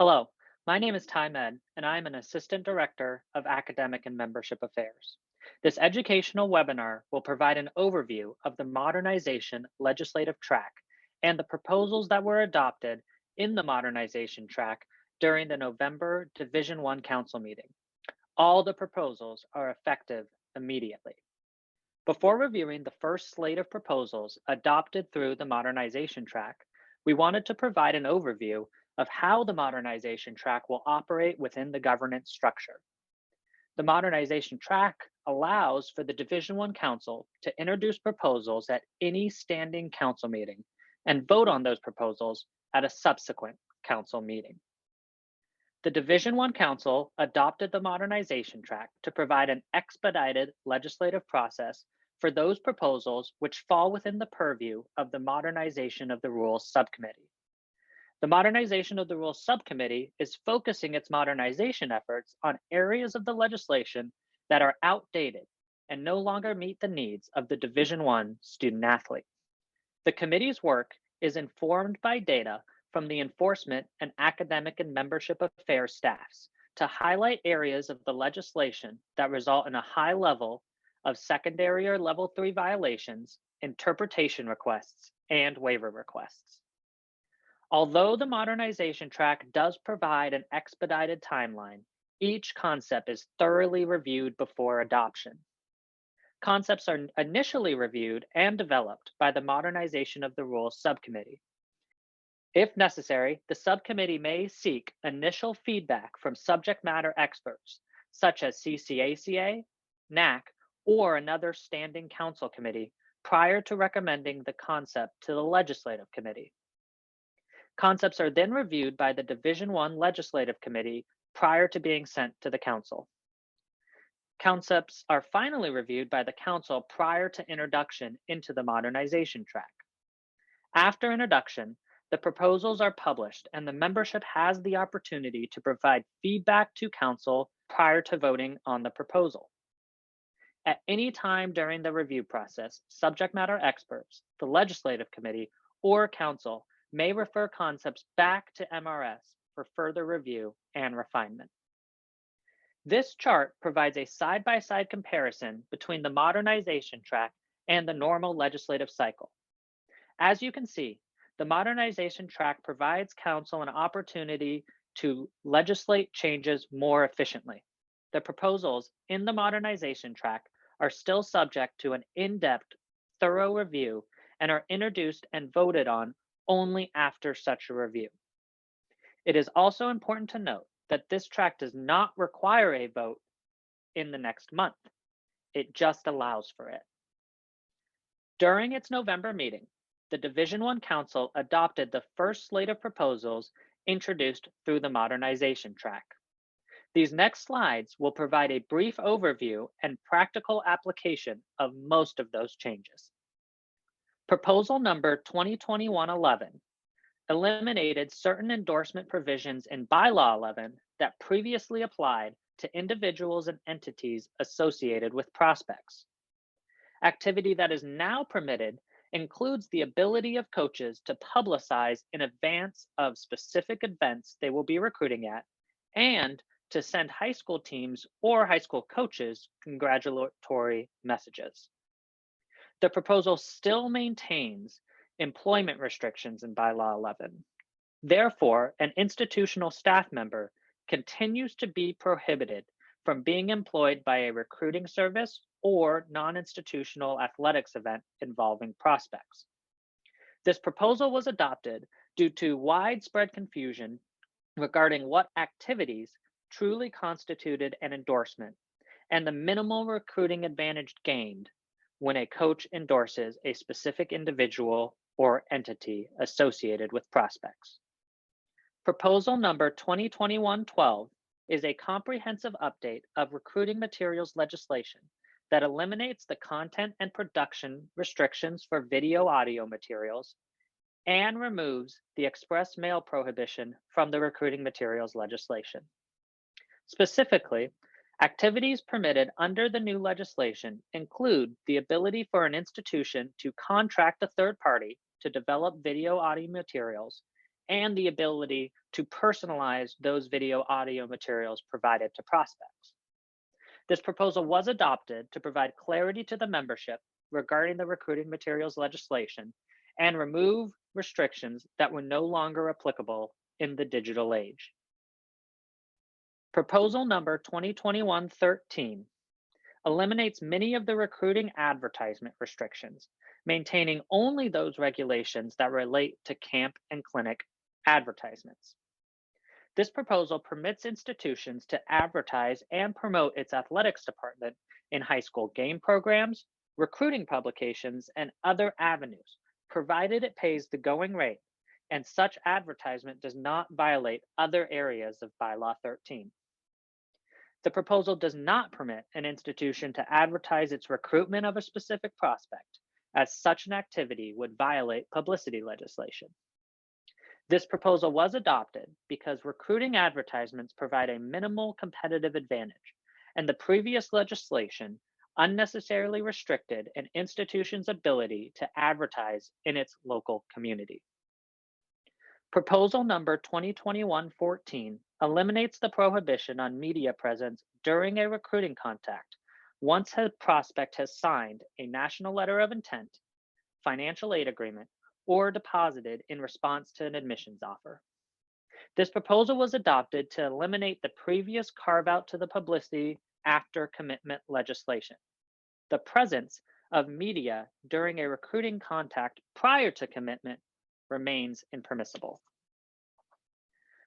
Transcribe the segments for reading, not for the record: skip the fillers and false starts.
Hello, my name is Ty Med, and I am an Assistant Director of Academic and Membership Affairs. This educational webinar will provide an overview of the modernization legislative track and the proposals that were adopted in the modernization track during the November Division 1 Council meeting. All the proposals are effective immediately. Before reviewing the first slate of proposals adopted through the modernization track, we wanted to provide an overview of how the modernization track will operate within the governance structure. The modernization track allows for the Division 1 Council to introduce proposals at any standing council meeting and vote on those proposals at a subsequent council meeting. The Division 1 Council adopted the modernization track to provide an expedited legislative process for those proposals which fall within the purview of the Modernization of the Rules Subcommittee. The Modernization of the Rules Subcommittee is focusing its modernization efforts on areas of the legislation that are outdated and no longer meet the needs of the Division 1 student athlete. The committee's work is informed by data from the enforcement and academic and membership affairs staffs to highlight areas of the legislation that result in a high level of secondary or level 3 violations, interpretation requests, and waiver requests. Although the modernization track does provide an expedited timeline, each concept is thoroughly reviewed before adoption. Concepts are initially reviewed and developed by the Modernization of the Rules Subcommittee. If necessary, the subcommittee may seek initial feedback from subject matter experts, such as CCACA, NAC, or another standing council committee prior to recommending the concept to the legislative committee. Concepts are then reviewed by the Division 1 Legislative Committee prior to being sent to the Council. Concepts are finally reviewed by the Council prior to introduction into the modernization track. After introduction, the proposals are published and the membership has the opportunity to provide feedback to Council prior to voting on the proposal. At any time during the review process, subject matter experts, the Legislative Committee, or Council may refer concepts back to MRS for further review and refinement. This chart provides a side-by-side comparison between the modernization track and the normal legislative cycle. As you can see, the modernization track provides Council an opportunity to legislate changes more efficiently. The proposals in the modernization track are still subject to an in-depth, thorough review and are introduced and voted on only after such a review. It is also important to note that this track does not require a vote in the next month. It just allows for it. During its November meeting, the Division 1 Council adopted the first slate of proposals introduced through the modernization track. These next slides will provide a brief overview and practical application of most of those changes. Proposal number 2021-11 eliminated certain endorsement provisions in Bylaw 11 that previously applied to individuals and entities associated with prospects. Activity that is now permitted includes the ability of coaches to publicize in advance of specific events they will be recruiting at and to send high school teams or high school coaches congratulatory messages. The proposal still maintains employment restrictions in Bylaw 11. Therefore, an institutional staff member continues to be prohibited from being employed by a recruiting service or non-institutional athletics event involving prospects. This proposal was adopted due to widespread confusion regarding what activities truly constituted an endorsement and the minimal recruiting advantage gained when a coach endorses a specific individual or entity associated with prospects. Proposal number 2021-12 is a comprehensive update of recruiting materials legislation that eliminates the content and production restrictions for video audio materials and removes the express mail prohibition from the recruiting materials legislation. Specifically, activities permitted under the new legislation include the ability for an institution to contract a third party to develop video audio materials and the ability to personalize those video audio materials provided to prospects. This proposal was adopted to provide clarity to the membership regarding the recruiting materials legislation and remove restrictions that were no longer applicable in the digital age. Proposal number 2021-13 eliminates many of the recruiting advertisement restrictions, maintaining only those regulations that relate to camp and clinic advertisements. This proposal permits institutions to advertise and promote its athletics department in high school game programs, recruiting publications, and other avenues, provided it pays the going rate and such advertisement does not violate other areas of Bylaw 13. The proposal does not permit an institution to advertise its recruitment of a specific prospect, as such an activity would violate publicity legislation. This proposal was adopted because recruiting advertisements provide a minimal competitive advantage, and the previous legislation unnecessarily restricted an institution's ability to advertise in its local community. Proposal number 2021-14 eliminates the prohibition on media presence during a recruiting contact once a prospect has signed a national letter of intent, financial aid agreement, or deposited in response to an admissions offer. This proposal was adopted to eliminate the previous carve-out to the publicity after commitment legislation. The presence of media during a recruiting contact prior to commitment remains impermissible.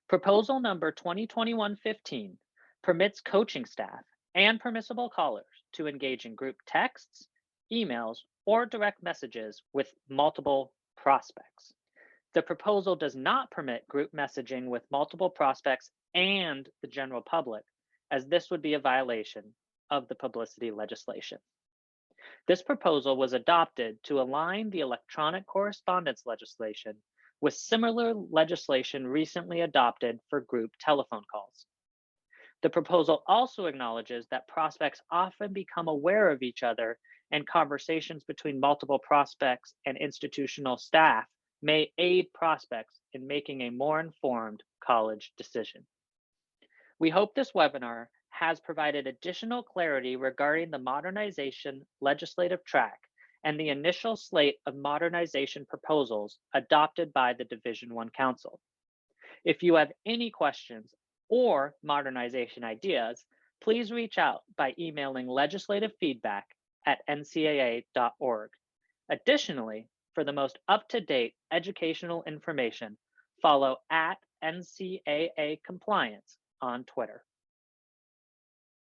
Proposal number 2021-15 permits coaching staff and permissible callers to engage in group texts, emails, or direct messages with multiple prospects. The proposal does not permit group messaging with multiple prospects and the general public, as this would be a violation of the publicity legislation. This proposal was adopted to align the electronic correspondence legislation with similar legislation recently adopted for group telephone calls. The proposal also acknowledges that prospects often become aware of each other, and conversations between multiple prospects and institutional staff may aid prospects in making a more informed college decision. We hope this webinar has provided additional clarity regarding the modernization legislative track and the initial slate of modernization proposals adopted by the Division I Council. If you have any questions or modernization ideas, please reach out by emailing legislativefeedback@ncaa.org. Additionally, for the most up-to-date educational information, follow @NCAA Compliance on Twitter.